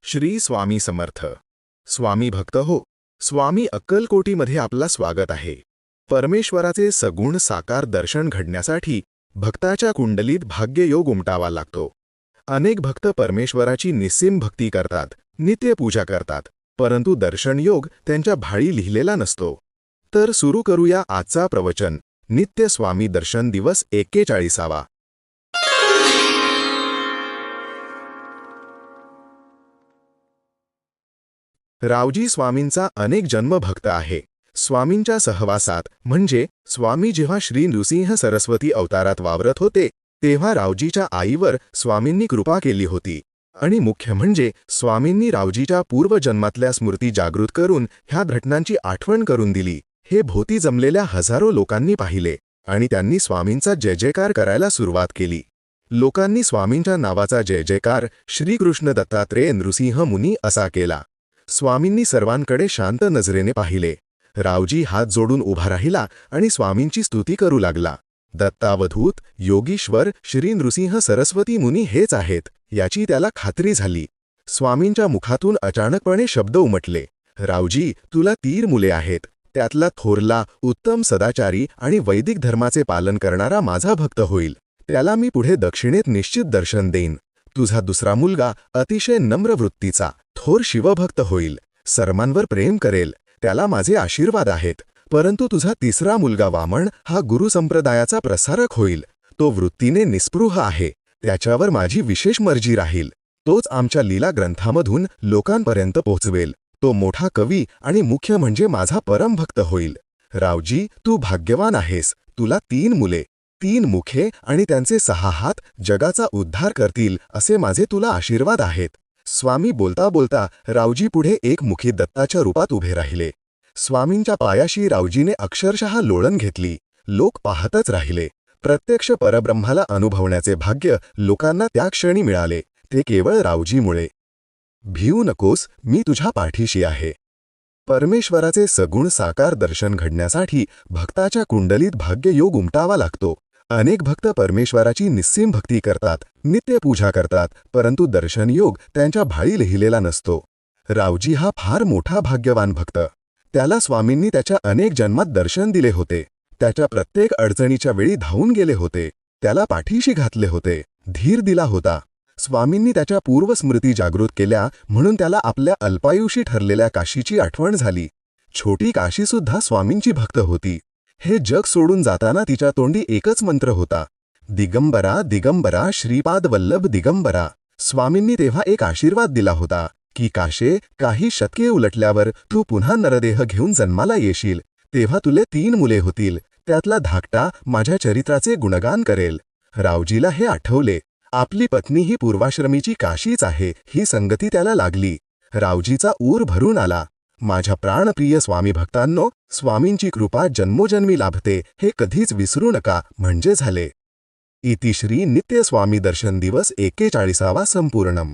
श्री स्वामी समर्थ. स्वामी भक्त हो, स्वामी अक्कलकोटीमध्ये आपला स्वागत आहे. परमेश्वराचे सगुण साकार दर्शन घडण्यासाठी भक्ताच्या कुंडलीत भाग्ययोग उमटावा लागतो. अनेक भक्त परमेश्वराची निस्सीम भक्ती करतात, नित्यपूजा करतात, परंतु दर्शनयोग त्यांच्या भाळी लिहिलेला नसतो. तर सुरू करूया आजचा प्रवचन. नित्य स्वामी दर्शन दिवस 41वा. रावजी स्वामींचा अनेक जन्मभक्त आहे. स्वामींच्या सहवासात म्हणजे स्वामी जेव्हा श्री नृसिंह सरस्वती अवतारात वावरत होते तेव्हा रावजीच्या आईवर स्वामींनी कृपा केली होती. आणि मुख्य म्हणजे स्वामींनी रावजीच्या पूर्वजन्मातल्या स्मृती जागृत करून ह्या घटनांची आठवण करून दिली. हे भोवती जमलेल्या हजारो लोकांनी पाहिले आणि त्यांनी स्वामींचा जय जयकार करायला सुरुवात केली. लोकांनी स्वामींच्या नावाचा जय जयकार श्रीकृष्ण दत्तात्रेय नृसिंह मुनी असा केला. स्वामींनी सर्वांकडे शांत नजरेने पाहिले. रावजी हात जोडून उभा राहिला आणि स्वामींची स्तुती करू लागला. दत्तावधूत योगीश्वर श्री नृसिंह सरस्वती मुनी हेच आहेत याची त्याला खात्री झाली. स्वामींच्या मुखातून अचानकपणे शब्द उमटले. रावजी, तुला 3 मुले आहेत. त्यातला थोरला उत्तम सदाचारी आणि वैदिक धर्माचे पालन करणारा माझा भक्त होईल. त्याला मी पुढे दक्षिणेत निश्चित दर्शन देईन. तुझा दुसरा मुलगा अतिशय नम्र वृत्तीचा थोर शिवभक्त होईल. सर्वांवर प्रेम करेल. त्याला माझे आशीर्वाद आहेत. परंतु तुझा तिसरा मुलगा वामन हा गुरुसंप्रदायाचा प्रसारक होईल. तो वृत्तीने निस्पृह आहे. त्याच्यावर माझी विशेष मर्जी राहील. तोच आमच्या लीला ग्रंथामधून लोकांपर्यंत पोहोचवेल. तो मोठा कवी आणि मुख्य म्हणजे माझा परमभक्त होईल. रावजी, तू भाग्यवान आहेस. तुला 3 मुले, 3 मुखे आणि त्यांचे 6 हात जगाचा उद्धार करतील असे माझे तुला आशीर्वाद आहेत. स्वामी बोलता बोलता रावजी पुढे एक मुखी दत्ताच्या रूपात उभे राहिले. स्वामींच्या पायाशी रावजीने अक्षरशः लोळण घेतली. लोक पाहतच राहिले. प्रत्यक्ष परब्रह्माला अनुभवण्याचे भाग्य लोकांना त्या क्षणी मिळाले, ते केवळ रावजीमुळे. भिऊ नकोस, मी तुझ्या पाठीशी आहे. परमेश्वराचे सगुण साकार दर्शन घडण्यासाठी भक्ताच्या कुंडलीत भाग्ययोग उमटावा लागतो. अनेक भक्त परमेश्वराची निस्सीम भक्ती करतात, नित्यपूजा करतात, परंतु दर्शनयोग त्यांच्या भाळी लिहिलेला नसतो. रावजी हा फार मोठा भाग्यवान भक्त. त्याला स्वामींनी त्याच्या अनेक जन्मात दर्शन दिले होते. त्याच्या प्रत्येक अडचणीच्या वेळी धावून गेले होते. त्याला पाठीशी घातले होते, धीर दिला होता. स्वामींनी त्याच्या पूर्वस्मृती जागृत केल्या म्हणून त्याला आपल्या अल्पायुषी ठरलेल्या काशीची आठवण झाली. छोटी काशीसुद्धा स्वामींची भक्त होती. हे जग सोडून जाताना तिच्या तोंडी एकच मंत्र होता, दिगंबरा दिगंबरा श्रीपाद वल्लभ दिगंबरा. स्वामींनी तेव्हा एक आशीर्वाद दिला होता की काशे, काही शतके उलटल्यावर तू पुन्हा नरदेह घेऊन जन्माला येशील. तेव्हा तुले 3 मुले होतील. त्यातला धाकटा माझ्या चरित्राचे गुणगान करेल. रावजीला हे आठवले. आपली पत्नी ही पूर्वाश्रमीची काशीच आहे ही संगती त्याला लागली. रावजीचा ऊर भरून आला. माझ्या प्राणप्रिय स्वामी भक्तांनो, स्वामींची कृपा जन्मोजन्मी लाभते हे कधीच विसरू नका म्हणजे झाले. इति श्री नित्य स्वामी दर्शन दिवस 41वा संपूर्णम.